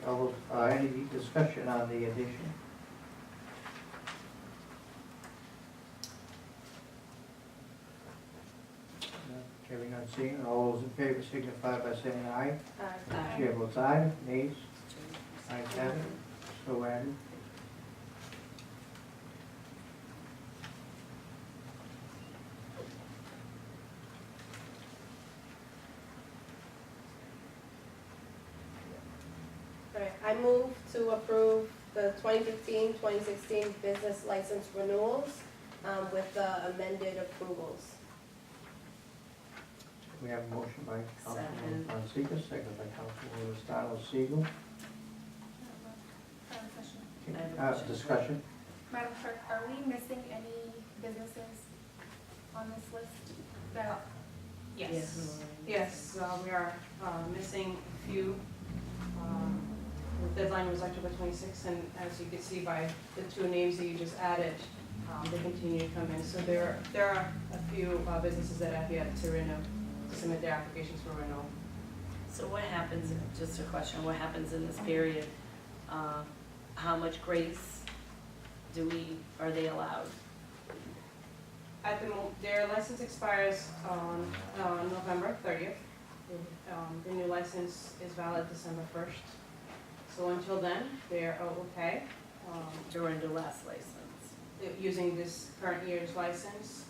All those, any discussion on the addition? Hearing none, seeing none. All those in favor signify by saying aye. Chair votes aye. Nays? Ayes have it. So added. All right, I move to approve the 2015-2016 business license renewals with the amended approvals. We have a motion by Councilwoman Second. Fonseca, second by Councilwoman Estano Siegel. I have a question. I have a question. Discussion? Madam Clerk, are we missing any businesses on this list? That, Yes. Yes, we are missing a few. The deadline was October 26th, and as you can see by the two names that you just added, they continue to come in. So there are a few businesses that have yet to renew, to submit their applications for renewal. So what happens, just a question, what happens in this period? How much grace are they allowed? At the moment, their license expires on November 30th. The new license is valid December 1st. So until then, they're okay. During the last license? Using this current year's license.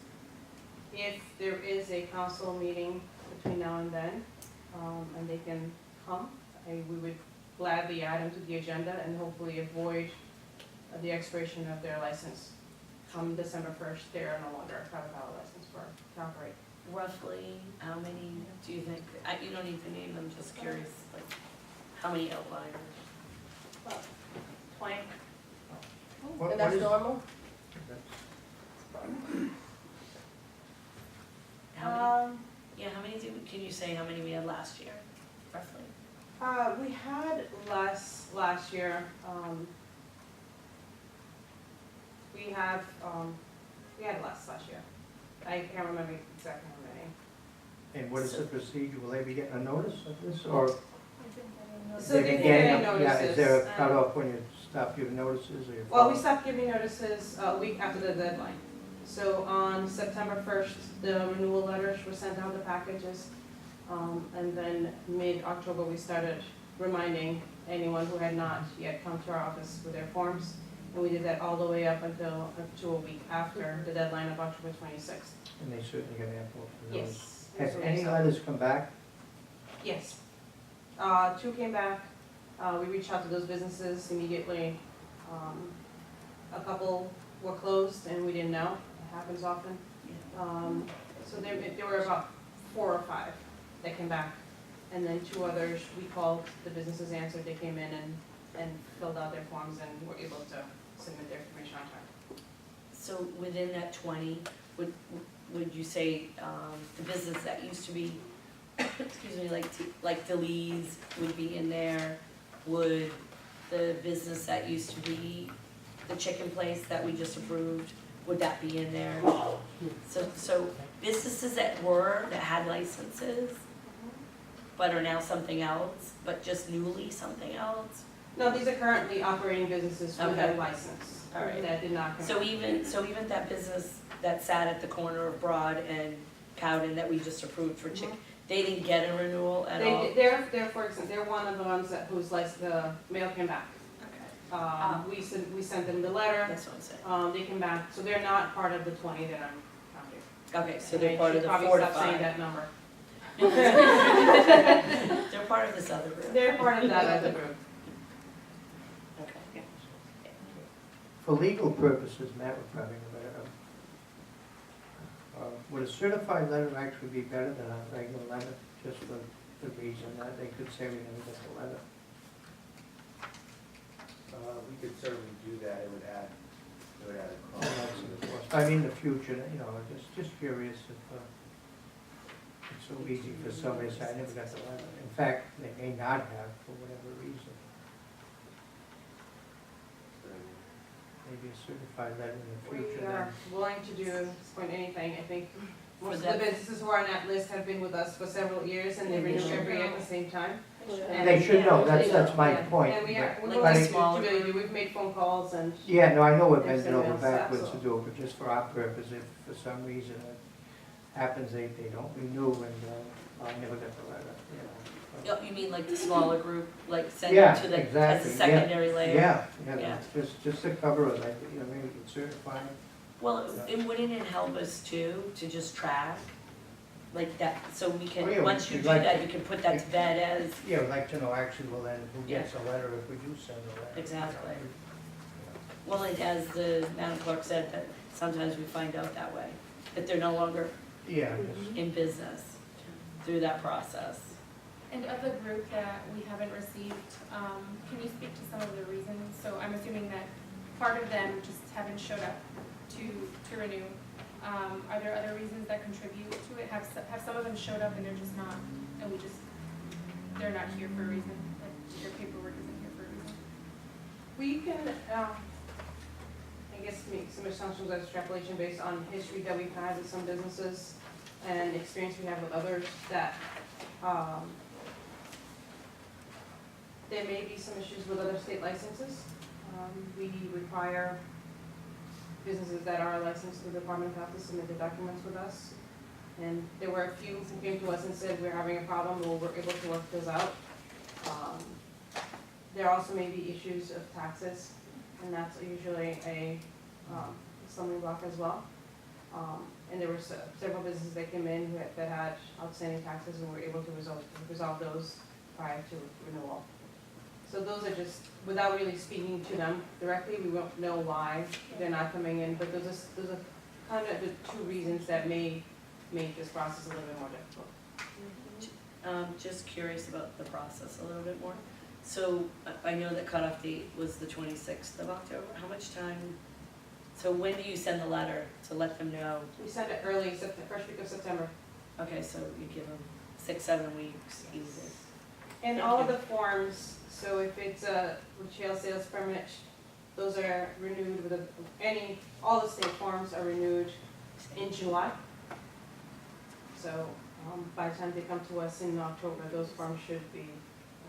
If there is a council meeting between now and then, and they can come, we would gladly add them to the agenda and hopefully avoid the expiration of their license. Come December 1st, they are no longer have a valid license to operate. Roughly, how many do you think, you don't need to name them, just curious, like, how many outliers? 20. And that's normal? How many, yeah, how many can you say how many we had last year, roughly? We had last year, we had last year. I can't remember exactly how many. And what is the procedure? Will they be getting a notice of this, or? So They've they been get getting getting a- Yeah, is there a notices, cutoff when you stop giving notices, or you? Well, we stopped giving notices a week after the deadline. So on September 1st, the renewal letters were sent out, the packages. And then mid-October, we started reminding anyone who had not yet come to our office with their forms. And we did that all the way up until up to a week after the deadline of October 26th. And they certainly get ample notice. Yes. Have any letters come back? Yes. Two came back. We reached out to those businesses immediately. A couple were closed and we didn't know. It happens often. So there were about 4 or 5 that came back. And then 2 others, we called, the businesses answered, they came in and filled out their forms and were able to submit their information on time. So within that 20, would you say the business that used to be, excuse me, like Deleuze would be in there? Would the business that used to be the chicken place that we just approved, would that be in there? So businesses that had licenses, but are now something else, but just newly something else? No, these are currently operating businesses with a Okay. license. All right. That did not come. So even that business that sat at the corner of Broad and Cowden that we just approved for chicken, they didn't get a renewal at all? They're, for example, they're one of the ones whose the mail came back. Okay, We sent them the letter, that's what I'm saying. they came back, so they're not part of the 20 that I'm counting. Okay, so they're part of the 4 to Probably stop saying 5. that number. They're part of this other group. They're part of that other group. Okay. For legal purposes, Matt would probably know better. Would a certified letter actually be better than a regular letter, just for the reason that they could say we never got the letter? We could certainly do that, it would add a And cost. that's the cost. I mean, in the future, just curious if it's so easy for somebody to say, I never got the letter. In fact, they may not have for whatever reason. Maybe a certified letter in the future. We are willing to do at this point anything. I think most of that- the businesses who are on that list have been with us for several years and they renew every year at the same time. They should know, Yeah, that's my yeah. point. And we are, but- we're Like but going a it- small to really do, we've made phone calls and, Yeah, no, I know we're There's bending over emails, backwards to absolutely. do it, but just for our purpose, if for some reason it happens, they don't renew and, I never got the letter, you know. You mean like the smaller group, like send Yeah, it to the, as exactly, a yeah. secondary layer? Yeah, Yeah. yeah, just to cover it, like, you know, maybe you could certify it. Well, wouldn't it help us too, to just track, like that, so we Oh, can, yeah, once you we'd do like- that, you can put that to bed as, Yeah, we'd like to know actually, well then, who gets a letter if we do send a letter. Exactly. You well, and as the Madam Clerk said, that sometimes we find out that way, that they're no longer know. Yeah, just- in business through that process. And of the group that we haven't received, can you speak to some of the reasons? So I'm assuming that part of them just haven't showed up to renew. Are there other reasons that contribute to it? Have some of them showed up and they're just not, and they're not here for a reason, like their paperwork isn't here for a reason? we can, I guess, make some assumptions as extrapolation based on history that we've had with some businesses and experience we have with others that, there may be some issues with other state licenses. We require businesses that are licensed through the Department of Health to submit their documents with us. And there were a few who came to us and said, we're having a problem, well, we're able to work those out. There also may be issues of taxes, and that's usually a stumbling block as well. And there were several businesses that came in that had outstanding taxes and were able to resolve those prior to renewal. So those are just, without really speaking to them directly, we won't know why they're not coming in, but those are kind of the two reasons that may make this process a little bit more difficult. Just curious about the process a little bit more. So I know the cutoff date was the 26th of October. How much time, so when do you send the letter to let them know? We sent it early, the first week of September. Okay, so you give them 6-7 weeks easy. And all of the forms, so if it's a retail sales permit, those are renewed with all the state forms are renewed in July. So, by the time they come to us in October, those forms should be in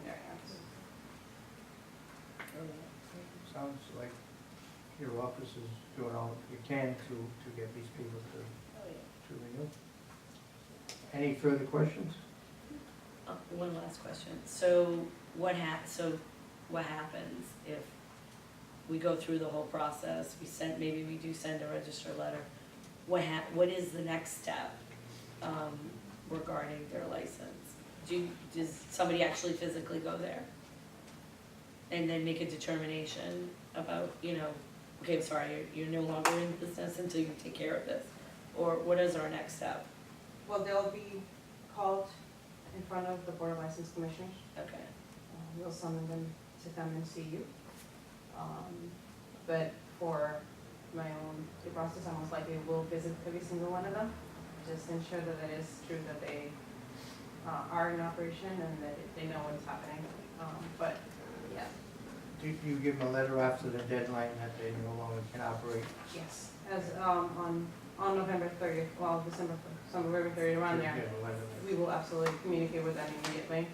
their hands. Sounds like your office is doing all you can to get these people to renew. Any further questions? One last question. So what happens if we go through the whole process, maybe we do send a register letter? What is the next step regarding their license? Does somebody actually physically go there? And then make a determination about, okay, I'm sorry, you're no longer in business until you take care of this? Or what is our next step? Well, they'll be called in front of the Board of License Commissioners. Okay, We'll summon them to come and see you. But for my own due process, I most likely will visit every single one of them, just ensure that it is true that they are in operation and that they know what's happening. But, yeah, Do you give them a letter after the deadline that they no longer can operate? yes. As, on November 30th, well, November 30th, around there, Give a letter. we will absolutely communicate with them immediately.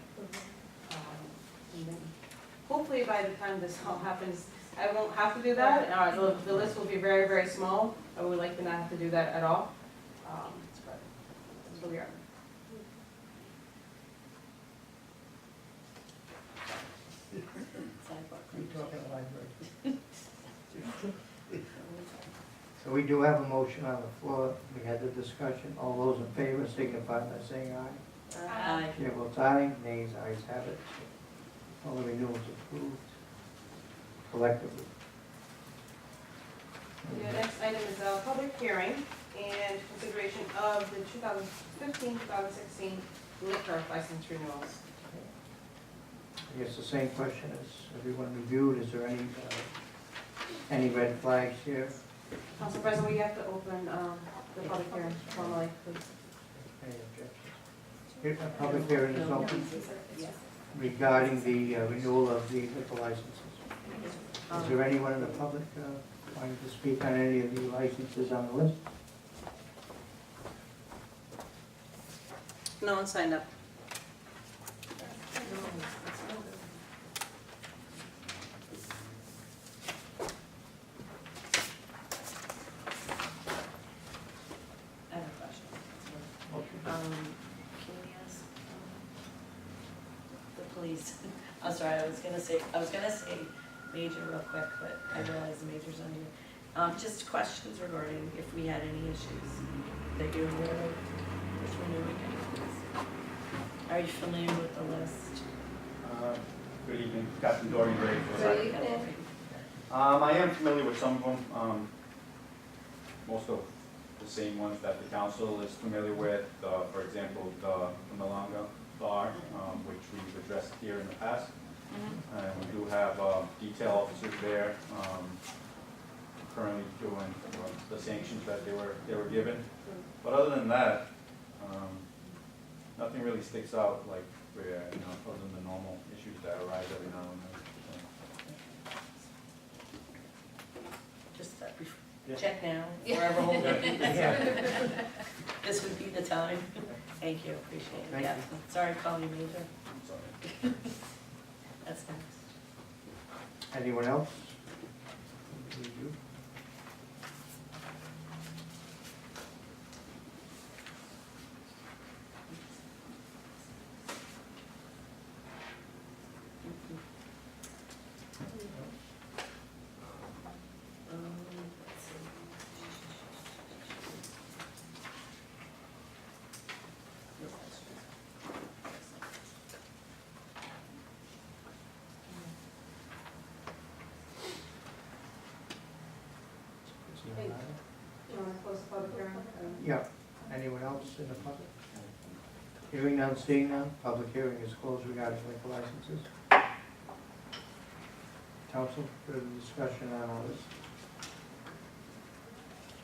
And then hopefully by the time this all happens, I won't have to do that. The list will be very, very small. I would like to not have to do that at all. But that's where we are. sidebar. You talking library? So we do have a motion on the floor. We had the discussion. All those in favor signify by saying aye. Aye. Chair votes aye, nays, ayes have it. All the renewals approved collectively. The next item is a public hearing and consideration of the 2015-2016 liquor license renewals. I guess the same question as everyone reviewed. Is there any red flags here? Council President, we have to open the public hearing formally, please. Any objections? Here, a public hearing is open Yes. regarding the renewal of the liquor licenses. Is there anyone in the public wanting to speak on any of the licenses on the list? No one signed up. I have a question. Can we ask, the police, I'm sorry, I was gonna say Major real quick, but I realize the Major's on here. Just questions regarding if we had any issues that you're aware of with renewing anything. Are you familiar with the list? Good evening, Captain Dorian Gray. Good evening. I am familiar with some of them, most of the same ones that the council is familiar with. For example, the Malanga Bar, which we've addressed here in the past. And we do have detail officers there currently doing the sanctions that they were given. But other than that, nothing really sticks out like where, other than the normal issues that arise every now and then. Just Yeah. check now, forever hold it. Yeah. This would be the time. Thank you, appreciate it. Thank Yeah, you. sorry, call you Major. I'm sorry. That's next. Anyone else? You? Let's see. Hey. Do you want to close the public hearing? Yeah, anyone else in the public? Hearing none, seeing none, public hearing is closed regarding liquor licenses. Council, further discussion on all this?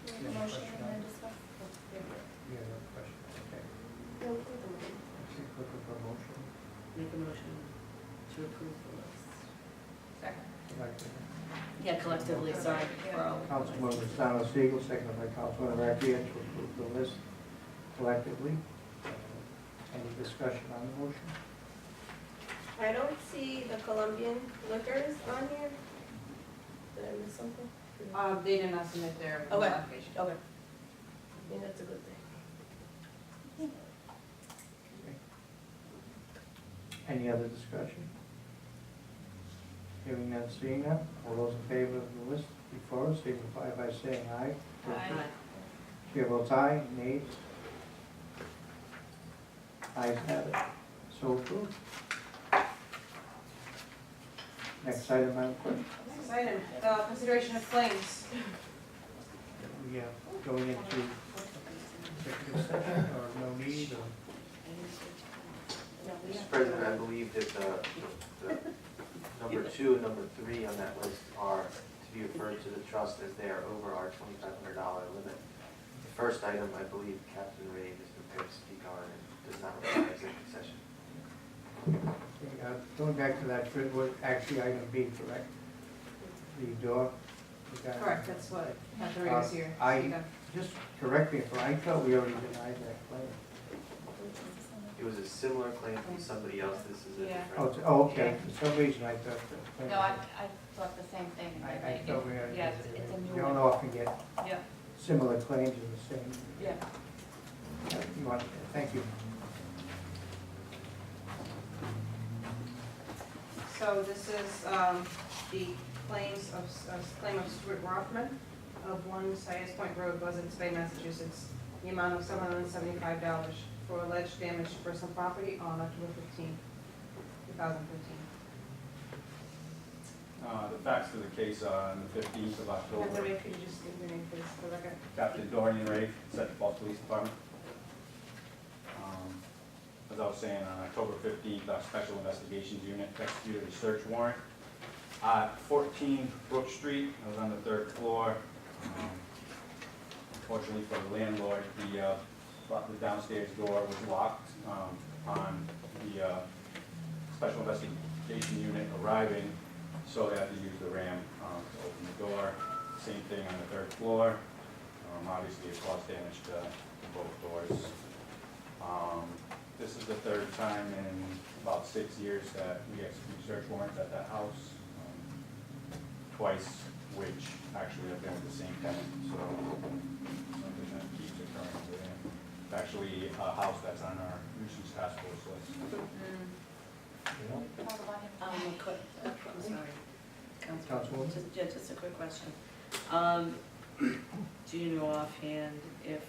Make a motion and then discuss. You have a question, okay. No, we're good. Okay, looking for a motion. Make a motion to approve the list. Second. Collectively. Yeah, collectively, sorry, for all. Councilmember Sano Siegel, seconded by Councilmember Rakia, to approve the list collectively. Any discussion on the motion? I don't see the Colombian liquors on here. Did I miss something? They did not submit their Okay. application. Okay. I think that's a good thing. Any other discussion? Hearing none, seeing none, all those in favor of the list before us, signify by saying aye. Aye. Chair votes aye, nays? Ayes have it, so approved. Next item, Madam Clerk. Next item, consideration of claims. We are going into executive session, or no need, or? Mr. President, I believe that the number 2 and number 3 on that list are to be referred to the trust as they are over our $2,500 limit. The first item, I believe Captain Ray is prepared to speak on and does not require executive session. Okay, going back to that, what actually item B, correct? The door? the guy- Correct, that's what Captain Ray is here. Just correct me if I thought we already denied that claim. It was a similar claim from somebody else. This is a Yeah. different. Okay, for some reason I thought that. claim- No, I thought the same thing. I thought we had. Yeah, it's a new You don't one. often get Yeah, similar claims in the same. yeah. You want, thank you. So this is the claims of, claim of Stuart Rothman of 1 Sayers Point Road, Buzzards Bay, Massachusetts, the amount of $775 for alleged damage to personal property on October 15, 2015. The facts of the case are on the 15th of Captain October. Ray, could you just give your name, please, for the record? Captain Dorian Ray, Central Falls Police Department. As I was saying, on October 15th, our Special Investigations Unit executed a search warrant at 14 Brook Street. I was on the 3rd floor. Unfortunately for the landlord, the downstairs door was locked on the Special Investigation Unit arriving, so they had to use the ram to open the door. Same thing on the 3rd floor. Obviously, it caused damage to both doors. this is the third time in about 6 years that we execute search warrants at that house. Twice, which actually have been with the same tenant, so something that keeps occurring with him. It's actually a house that's on our nuisance task force list. Thought about him. I'm sorry. Councilwoman? Just a quick question. Do you know offhand if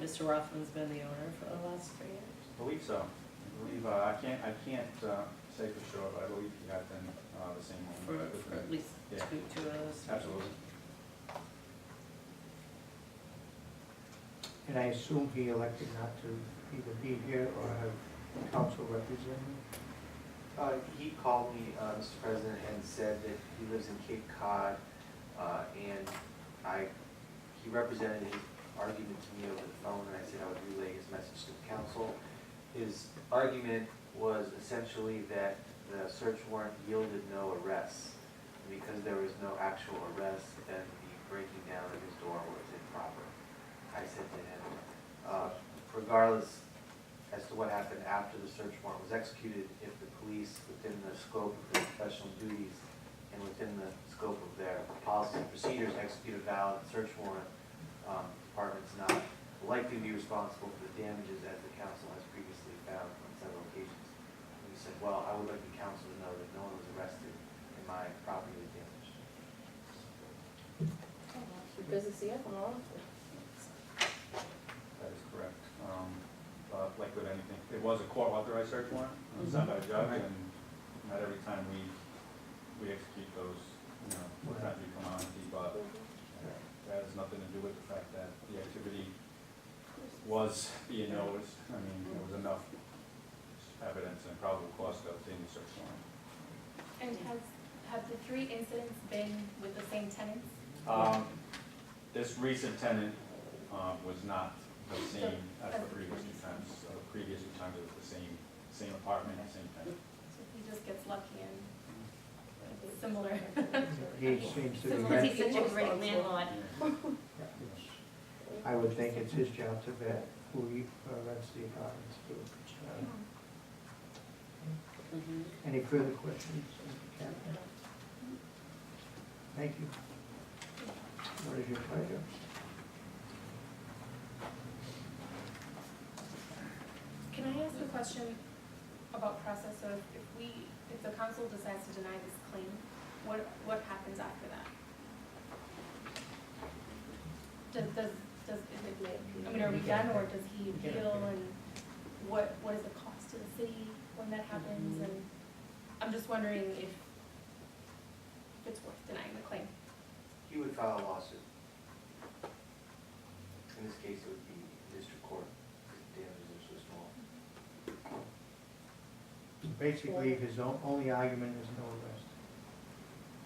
Mr. Rothman's been the owner for the last 3 years? I believe so. I believe, I can't say for sure, but I believe he has been the same owner. For at least Yeah. two of those? Absolutely. And I assume he elected not to either be here or have council represent him? He called me, Mr. President, and said that he lives in Cape Cod, and he represented his argument to me over the phone, and I said I would relay his message to the council. His argument was essentially that the search warrant yielded no arrests. And because there was no actual arrest, then the breaking down of his door was improper. I said to him, regardless as to what happened after the search warrant was executed, if the police, within the scope of their professional duties and within the scope of their policies and procedures, execute a valid search warrant, department's not likely to be responsible for the damages as the council has previously found on several occasions. And he said, well, I would like the council to know that no one was arrested and my property was damaged. Business here, tomorrow? That is correct. But like with anything, it was a court authorized search warrant, signed by a judge, and not every time we execute those, sometimes we come on, but that has nothing to do with the fact that the activity was being noticed. I mean, there was enough evidence and probable cause to obtain the search warrant. And have the 3 incidents been with the same tenants? This recent tenant was not the same as the previous 2 times. Previous 2 times it was the same apartment, same tenant. So he just gets lucky and similar. He seems to be, Similar He's such a great landlord. I would think it's his job to vet who he rents the apartments to. Any further questions, Captain? Thank you. What is your pleasure? Can I ask a question about process? So if the council decides to deny this claim, what happens after that? I mean, are we done, or does he appeal, and what is the cost to the city when that happens? And I'm just wondering if it's worth denying the claim. He would file a lawsuit. In this case, it would be district court, because the damages are so small. Basically, his only argument is no arrest.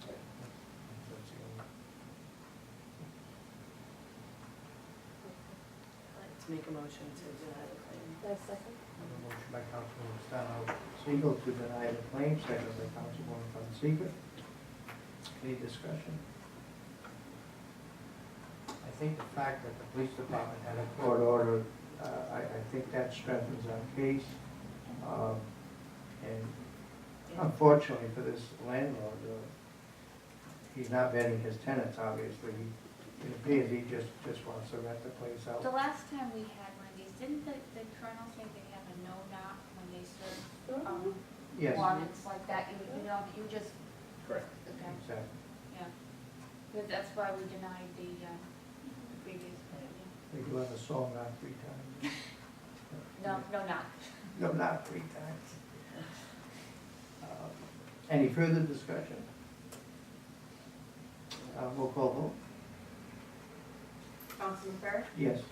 That's the only- I'd like to make a motion to deny the claim. That's second. A motion by Councilwoman Stano Siegel to deny the claim, second by Councilwoman Von Seeger. Any discussion? I think the fact that the police department had a court order, I think that strengthens our case. And unfortunately for this landlord, he's not vetting his tenants, obviously. It appears he just wants to rent the place out. The last time we had one of these, didn't the colonel say they have a no knock when they serve Yes, warrants like that? You just, Correct. okay, exactly. yeah. But that's why we denied the previous, They do have a song out 3 times. no knock. No, not 3 times. Any further discussion? Roll call vote? Councilman Farrer? Yes.